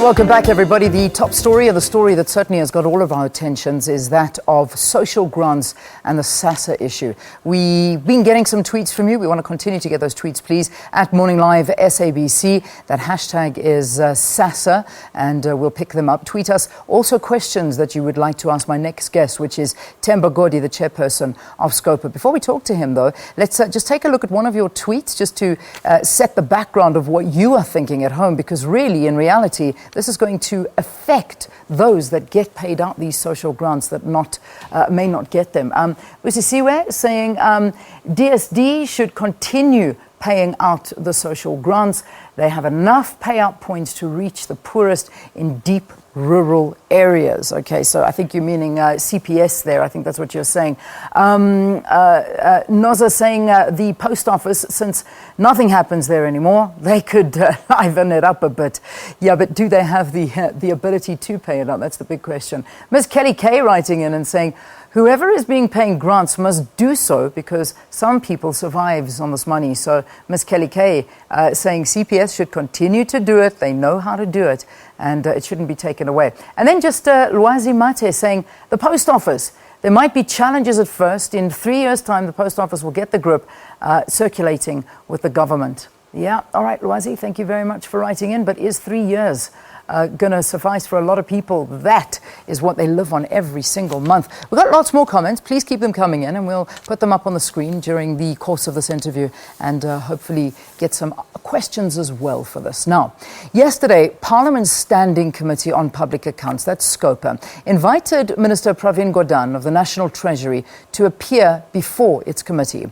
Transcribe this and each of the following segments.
Welcome back, everybody. The top story, or the story that certainly has got all of our attentions, is that of social grants and the SASSA issue. We've been getting some tweets from you. We want to continue to get those tweets, please, at Morning Live SABC. That hashtag is SASSA, and we'll pick them up. Tweet us also questions that you would like to ask my next guest, which is Themba Godi, the Chairperson of SCOPA. Before we talk to him, though, let's just take a look at one of your tweets just to set the background of what you are thinking at home, because really, in reality, this is going to affect those that get paid out these social grants that may not get them. Usisiwe saying DSD should continue paying out the social grants. They have enough payout points to reach the poorest in deep rural areas. Okay, so I think you're meaning CPS there. I think that's what you're saying. Noza saying the post office, since nothing happens there anymore, they could liven it up a bit. Yeah, but do they have the ability to pay it out? That's the big question. Ms. Kelly K writing in and saying, whoever is being paying grants must do so because some people survives on this money. So Ms. Kelly K saying CPS should continue to do it. They know how to do it, and it shouldn't be taken away. And then just Lwazi Mate saying the post office, there might be challenges at first. In 3 years' time, the post office will get the grip circulating with the government. Yeah, all right, Lwazi, thank you very much for writing in. But is 3 years going to suffice for a lot of people? That is what they live on every single month. We've got lots more comments. Please keep them coming in, and we'll put them up on the screen during the course of this interview, and hopefully get some questions as well for this. Now, yesterday, Parliament's Standing Committee on Public Accounts, that's SCOPA, invited Minister Pravin Gordhan of the National Treasury to appear before its committee.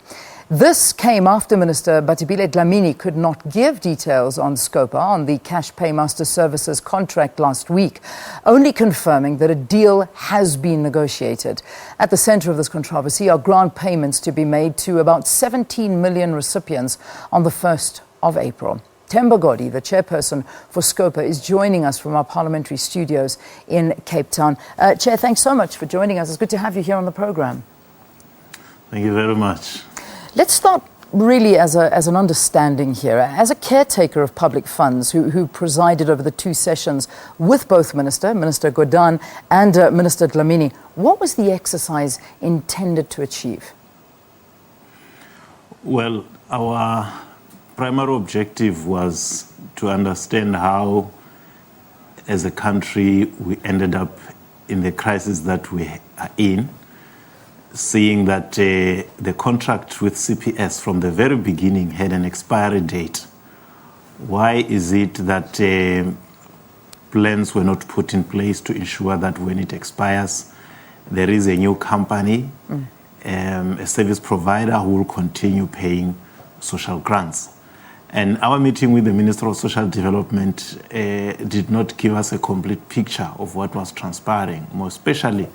This came after Minister Bathabile Dlamini could not give details on SCOPA, on the Cash Paymaster Services contract last week, only confirming that a deal has been negotiated. At the centre of this controversy are grant payments to be made to about 17 million recipients on the 1st of April. Themba Godi, the Chairperson for SCOPA, is joining us from our parliamentary studios in Cape Town. Chair, thanks so much for joining us. It's good to have you here on the programme. Thank you very much. Let's start really as an understanding here. As a caretaker of public funds who presided over the two sessions with both Minister Gordhan and Minister Dlamini, what was the exercise intended to achieve? Well, our primary objective was to understand how, as a country, we ended up in the crisis that we are in, seeing that the contract with CPS from the very beginning had an expiry date. Why is it that plans were not put in place to ensure that when it expires, there is a new company, a service provider who will continue paying social grants? And our meeting with the Minister of Social Development did not give us a complete picture of what was transpiring, more especially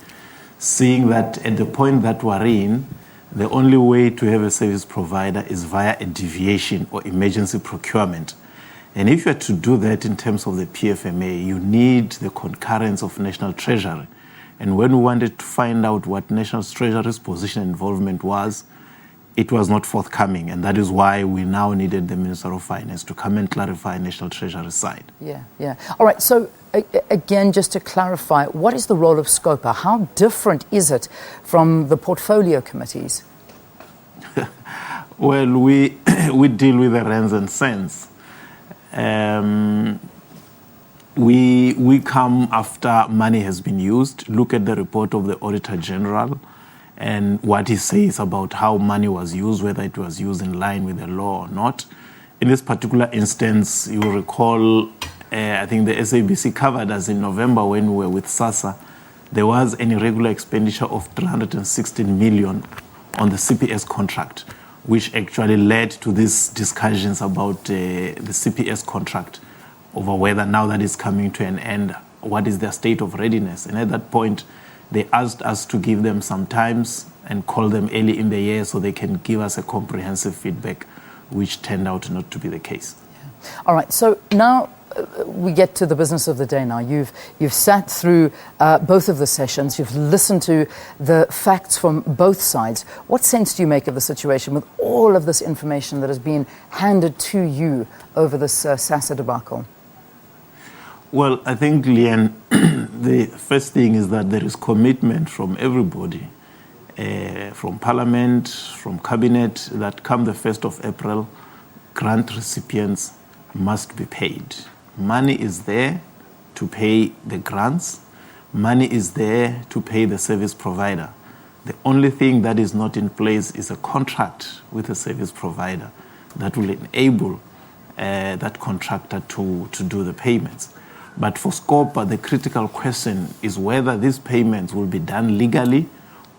seeing that at the point that we're in, the only way to have a service provider is via a deviation or emergency procurement. And if you are to do that in terms of the PFMA, you need the concurrence of National Treasury. And when we wanted to find out what National Treasury's position and involvement was, it was not forthcoming. And that is why we now needed the Minister of Finance to come and clarify National Treasury's side. Yeah. All right, so again, just to clarify, what is the role of SCOPA? How different is it from the portfolio committees? Well, we deal with the rands and cents. We come after money has been used, look at the report of the Auditor General and what he says about how money was used, whether it was used in line with the law or not. In this particular instance, you will recall, I think the SABC covered us in November when we were with SASSA. There was an irregular expenditure of 316 million on the CPS contract, which actually led to these discussions about the CPS contract over whether now that it's coming to an end, what is their state of readiness. And at that point, they asked us to give them some times and call them early in the year so they can give us a comprehensive feedback, which turned out not to be the case. Yeah. All right, so now we get to the business of the day now. You've sat through both of the sessions. You've listened to the facts from both sides. What sense do you make of the situation with all of this information that has been handed to you over this SASSA debacle? Well, I think, Leanne, the first thing is that there is commitment from everybody, from Parliament, from Cabinet, that come the 1st of April, grant recipients must be paid. Money is there to pay the grants. Money is there to pay the service provider. The only thing that is not in place is a contract with a service provider that will enable that contractor to do the payments. But for SCOPA, the critical question is whether these payments will be done legally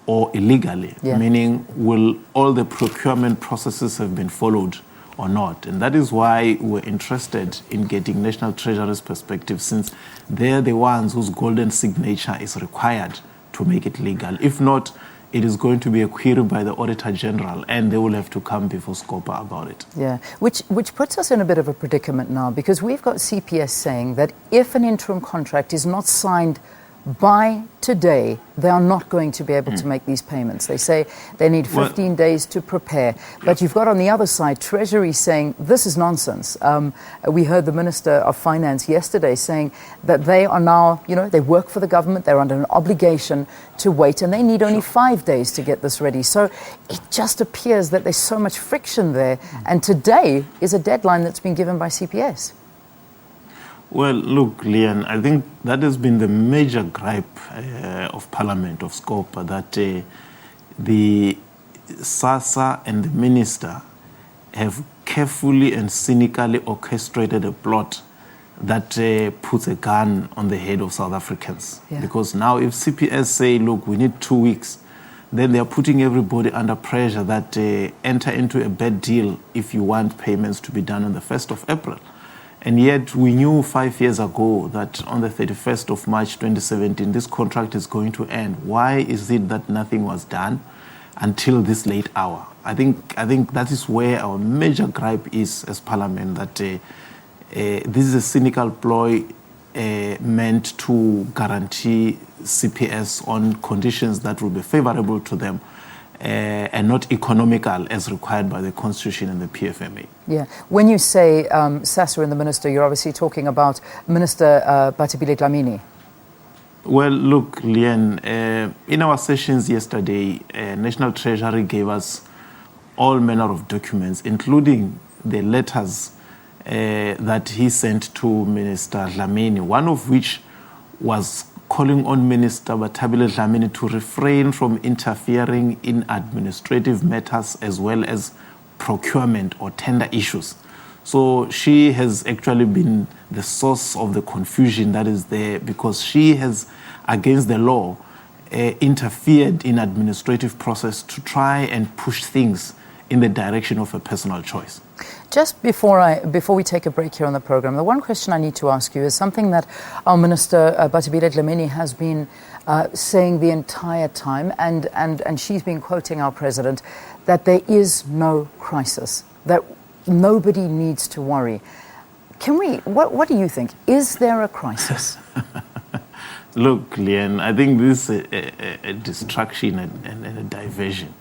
or illegally, meaning will all the procurement processes have been followed or not. And that is why we're interested in getting National Treasury's perspective, since they're the ones whose golden signature is required to make it legal. If not, it is going to be a query by the Auditor General, and they will have to come before SCOPA about it. Yeah, which puts us in a bit of a predicament now, because we've got CPS saying that if an interim contract is not signed by today, they are not going to be able to make these payments. They say they need 15 days to prepare. But you've got on the other side Treasury saying this is nonsense. We heard the Minister of Finance yesterday saying that they are now, they work for the government, they're under an obligation to wait, and they need only 5 days to get this ready. So it just appears that there's so much friction there. And today is a deadline that's been given by CPS. Well, look, Leanne, I think that has been the major gripe of Parliament, of SCOPA, that the SASSA and the Minister have carefully and cynically orchestrated a plot that puts a gun on the head of South Africans. Yeah. Because now if CPS say, look, we need 2 weeks, then they are putting everybody under pressure that enter into a bad deal if you want payments to be done on the 1st of April. And yet we knew 5 years ago that on the 31st of March 2017, this contract is going to end. Why is it that nothing was done until this late hour? I think that is where our major gripe is as Parliament, that this is a cynical ploy meant to guarantee CPS on conditions that will be favorable to them, and not economical as required by the Constitution and the PFMA. Yeah. When you say SASSA and the Minister, you're obviously talking about Minister Bathabile Dlamini. Well, look, Leanne, in our sessions yesterday, National Treasury gave us all manner of documents, including the letters that he sent to Minister Dlamini, one of which was calling on Minister Bathabile Dlamini to refrain from interfering in administrative matters as well as procurement or tender issues. So she has actually been the source of the confusion that is there, because she has, against the law, interfered in administrative process to try and push things in the direction of a personal choice. Just before we take a break here on the program, the one question I need to ask you is something that our Minister Bathabile Dlamini has been saying the entire time, and she's been quoting our President, that there is no crisis, that nobody needs to worry. What do you think? Is there a crisis? Look, Leanne, I think this is a distraction and a diversion.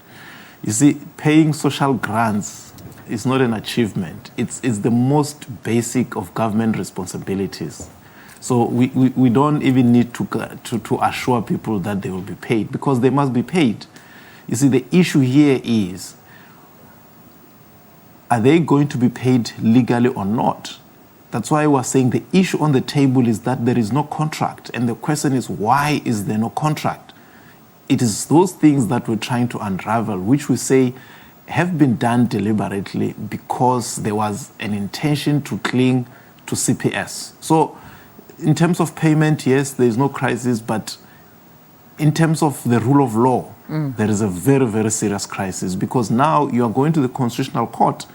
You see, paying social grants is not an achievement. It's the most basic of government responsibilities. So we don't even need to assure people that they will be paid, because they must be paid. You see, the issue here is, are they going to be paid legally or not? That's why we're saying the issue on the table is that there is no contract. And the question is, why is there no contract? It is those things that we're trying to unravel, which we say have been done deliberately because there was an intention to cling to CPS. So in terms of payment, yes, there is no crisis, but in terms of the rule of law, there is a very, very serious crisis, because now you are going to the Constitutional Court.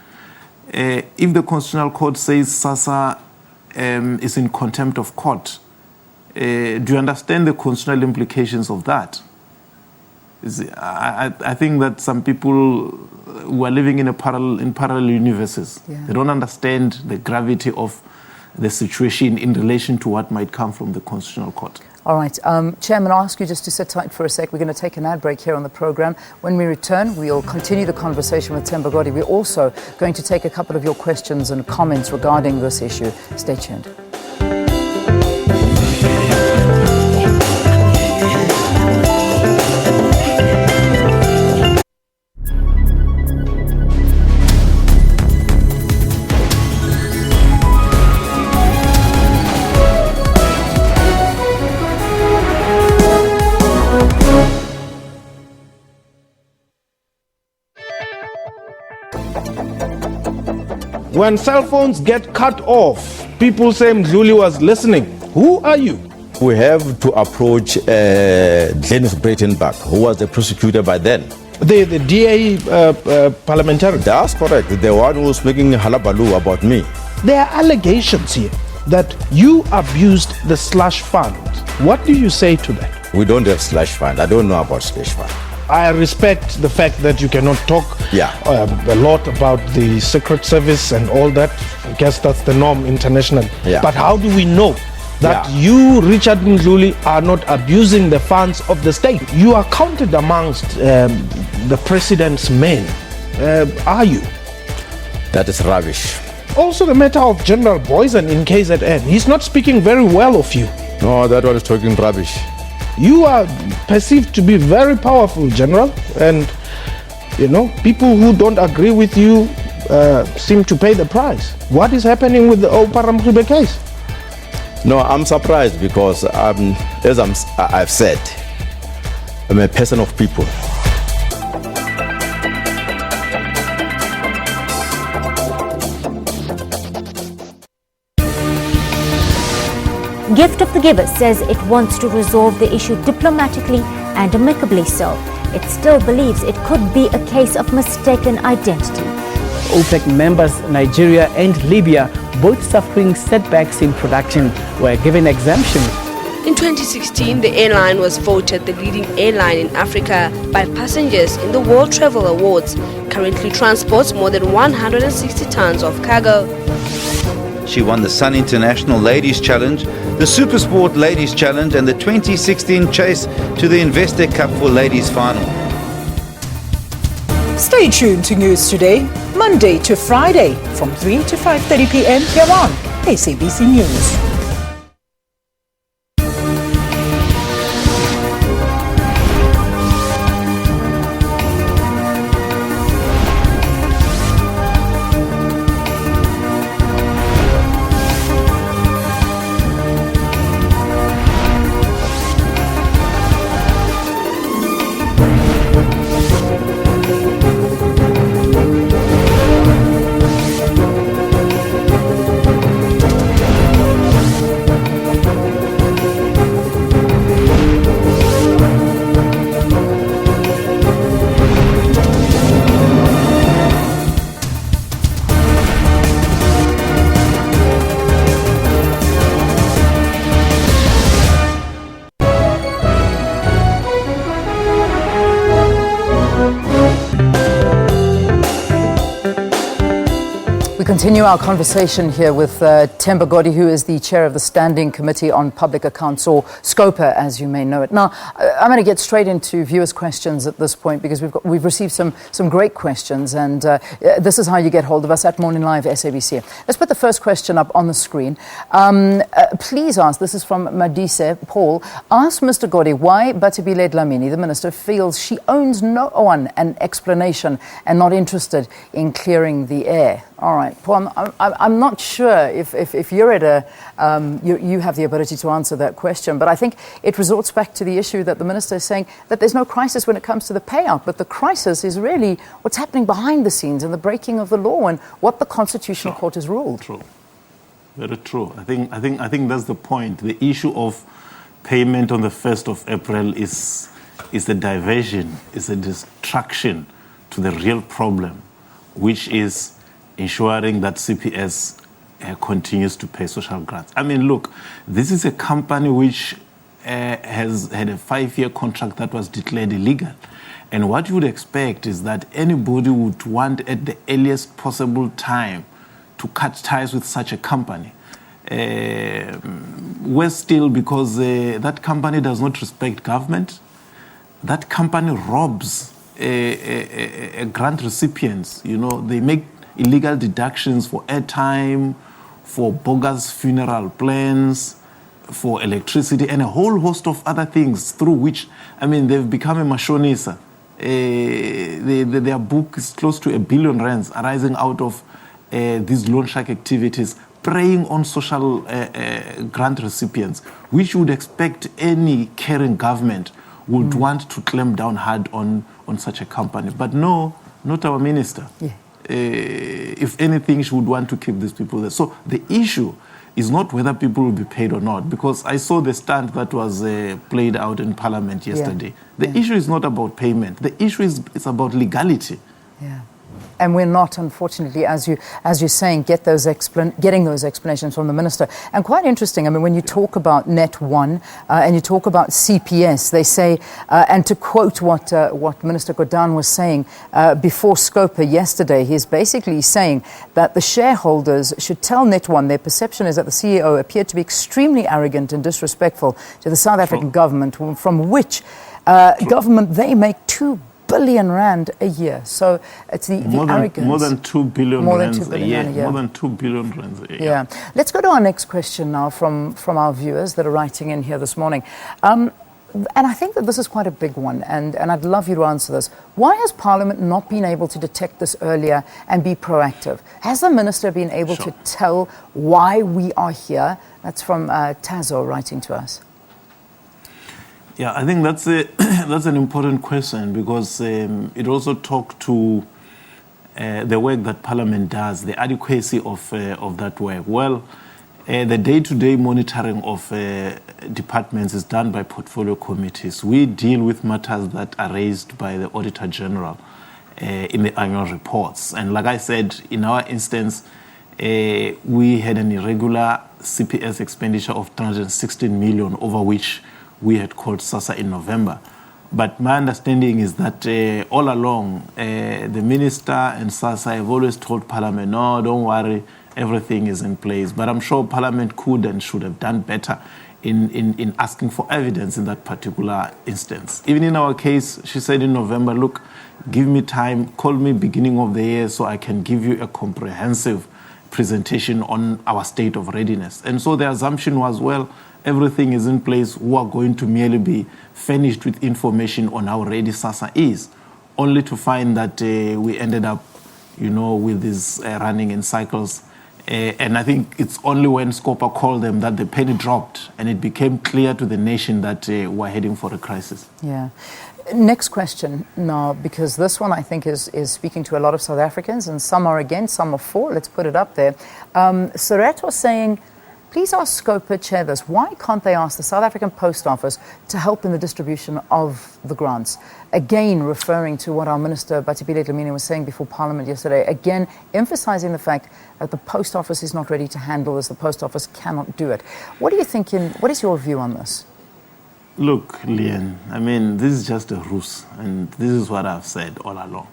If the Constitutional Court says SASSA is in contempt of court, do you understand the constitutional implications of that? I think that some people who are living in parallel universes, they don't understand the gravity of the situation in relation to what might come from the Constitutional Court. All right. Chairman, I'll ask you just to sit tight for a sec. We're going to take an ad break here on the program. When we return, we'll continue the conversation with Themba Godi. We're also going to take a couple of your questions and comments regarding this issue. Stay tuned. When cell phones get cut off, people say Mdluli was listening. Who are you? We have to approach Dennis Breitenbach, who was the prosecutor by then. The DA parliamentarian. That's correct. The one who was making halabaloo about me. There are allegations here that you abused the slush fund. What do you say to that? We don't have slush fund. I don't know about slush fund. I respect the fact that you cannot talk a lot about the Secret Service and all that. I guess that's the norm internationally. Yeah. But how do we know that you, Richard Mdluli, are not abusing the funds of the state? You are counted amongst the president's men. Are you? That is rubbish. Also the matter of General Boysen in KZN. He's not speaking very well of you. No, that one is talking rubbish. You are perceived to be very powerful, General, and you know, people who don't agree with you seem to pay the price. What is happening with the Oparamkhibe case? No, I'm surprised because as I've said, I'm a person of people. Gift of the Giver says it wants to resolve the issue diplomatically and amicably so. It still believes it could be a case of mistaken identity. OPEC members Nigeria and Libya, both suffering setbacks in production, were given exemptions. In 2016, the airline was voted the leading airline in Africa by passengers in the World Travel Awards. Currently transports more than 160 tons of cargo. She won the Sun International Ladies Challenge, the Supersport Ladies Challenge and the 2016 Chase to the Investor Cup for Ladies Final. Stay tuned to News Today, Monday to Friday from 3 to 5:30 p.m. here on SABC News. We continue our conversation here with Themba Godi, who is the chair of the Standing Committee on Public Accounts, or SCOPA, as you may know it. Now, I'm going to get straight into viewers' questions at this point because we've received some great questions, and this is how you get hold of us at Morning Live SABC. Let's put the first question up on the screen. Please ask, this is from Madise Paul, ask Mr. Godi why Bathabile Dlamini, the minister, feels she owes no one an explanation and not interested in clearing the air. All right, Paul, I'm not sure if you're at you have the ability to answer that question, but I think it resorts back to the issue that the minister is saying that there's no crisis when it comes to the payout, but the crisis is really what's happening behind the scenes and the breaking of the law and what the Constitutional Court has ruled. True, very true. I think that's the point. The issue of payment on the 1st of April is a diversion, is a distraction to the real problem, which is ensuring that CPS continues to pay social grants. I mean, look, this is a company which has had a 5-year contract that was declared illegal. And what you would expect is that anybody would want at the earliest possible time to cut ties with such a company. Worse still, because that company does not respect government. That company robs grant recipients. You know, they make illegal deductions for airtime, for bogus funeral plans, for electricity, and a whole host of other things through which, I mean, they've become a mashonisa. Their book is close to R1 billion arising out of these loan shark activities, preying on social grant recipients, which you would expect any caring government would want to clamp down hard on such a company. But no, not our minister. Yeah. if anything, she would want to keep these people there. So the issue is not whether people will be paid or not, because I saw the stunt that was played out in Parliament yesterday. The issue is not about payment. The issue is about legality. Yeah. And we're not, unfortunately, as you're saying, getting those explanations from the minister. And quite interesting, I mean, when you talk about Net 1 and you talk about CPS, they say, and to quote what Minister Gordhan was saying before SCOPA yesterday, he's basically saying that the shareholders should tell Net 1 their perception is that the CEO appeared to be extremely arrogant and disrespectful to the South African government, from which government they make 2 billion rand a year. So it's the arrogance. More than 2 billion rands a year. More than 2 billion rands a year. Yeah. Let's go to our next question now from our viewers that are writing in here this morning. And I think that this is quite a big one, and I'd love you to answer this. Why has Parliament not been able to detect this earlier and be proactive? Has the Minister been able to tell why we are here? That's from Tazo writing to us. Yeah, I think that's an important question, because it also talks to the work that Parliament does, the adequacy of that work. Well, the day-to-day monitoring of departments is done by portfolio committees. We deal with matters that are raised by the Auditor General in the annual reports. And like I said, in our instance, we had an irregular CPS expenditure of 316 million, over which we had called SASSA in November. But my understanding is that all along, the Minister and SASSA have always told Parliament, no, don't worry, everything is in place. But I'm sure Parliament could and should have done better in asking for evidence in that particular instance. Even in our case, she said in November, look, give me time, call me beginning of the year so I can give you a comprehensive presentation on our state of readiness. And so the assumption was, well, everything is in place. We are going to merely be furnished with information on how ready SASSA is, only to find that we ended up, with these running in cycles. And I think it's only when SCOPA called them that the penny dropped and it became clear to the nation that we're heading for a crisis. Yeah. Next question now, because this one I think is speaking to a lot of South Africans, and some are against, some are for. Let's put it up there. Soreto saying, please ask SCOPA chair this. Why can't they ask the South African Post Office to help in the distribution of the grants? Again, referring to what our Minister Bathabile Dlamini was saying before Parliament yesterday, again, emphasizing the fact that the Post Office is not ready to handle this. The Post Office cannot do it. What are you thinking? What is your view on this? Look, Leanne, I mean, this is just a ruse, and this is what I've said all along.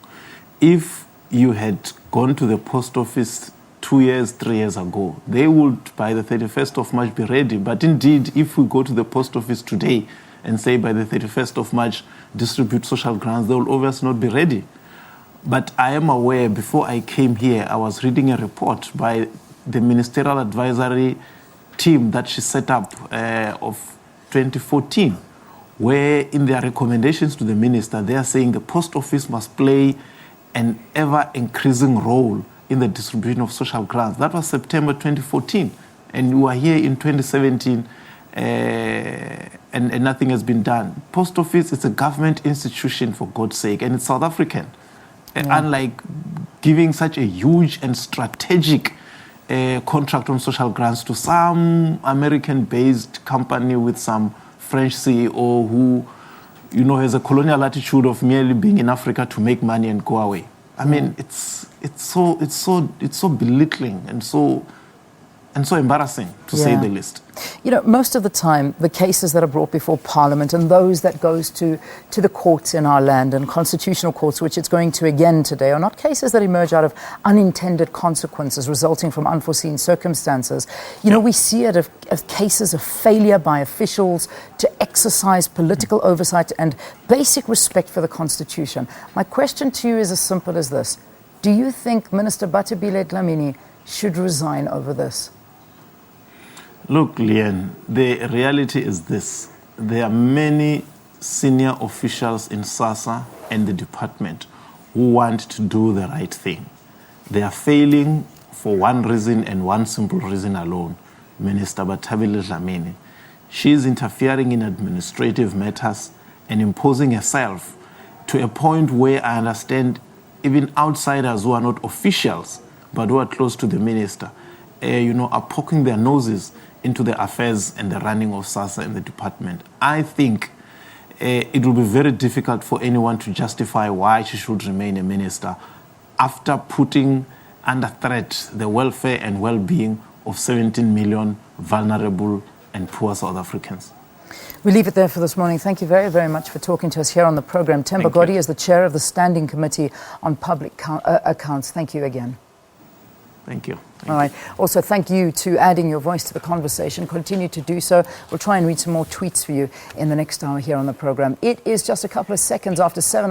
If you had gone to the Post Office 2 years, 3 years ago, they would, by the 31st of March, be ready. But indeed, if we go to the Post Office today and say by the 31st of March, distribute social grants, they will obviously not be ready. But I am aware, before I came here, I was reading a report by the Ministerial Advisory Team that she set up of 2014, where in their recommendations to the Minister, they are saying the Post Office must play an ever-increasing role in the distribution of social grants. That was September 2014. And we are here in 2017 and nothing has been done. Post Office is a government institution, for God's sake, and it's South African. Unlike giving such a huge and strategic contract on social grants to some American-based company with some French CEO who, has a colonial attitude of merely being in Africa to make money and go away. I mean, it's so belittling and so embarrassing, to say the least. Most of the time, the cases that are brought before Parliament and those that goes to the courts in our land and constitutional courts, which it's going to again today, are not cases that emerge out of unintended consequences resulting from unforeseen circumstances. We see it of cases of failure by officials to exercise political oversight and basic respect for the Constitution. My question to you is as simple as this. Do you think Minister Bathabile Dlamini should resign over this? Look, Leanne, the reality is this. There are many senior officials in SASSA and the department who want to do the right thing. They are failing for one reason and one simple reason alone. Minister Bathabile Dlamini. She is interfering in administrative matters and imposing herself to a point where I understand even outsiders who are not officials, but who are close to the minister, are poking their noses into the affairs and the running of SASSA and the department. I think it will be very difficult for anyone to justify why she should remain a minister after putting under threat the welfare and well-being of 17 million vulnerable and poor South Africans. We leave it there for this morning. Thank you very, very much for talking to us here on the program. Themba Godi is the chair of the Standing Committee on Public Accounts. Thank you again. Thank you. All right. Also, thank you to adding your voice to the conversation. Continue to do so. We'll try and read some more tweets for you in the next hour here on the program. It is just a couple of seconds after 7.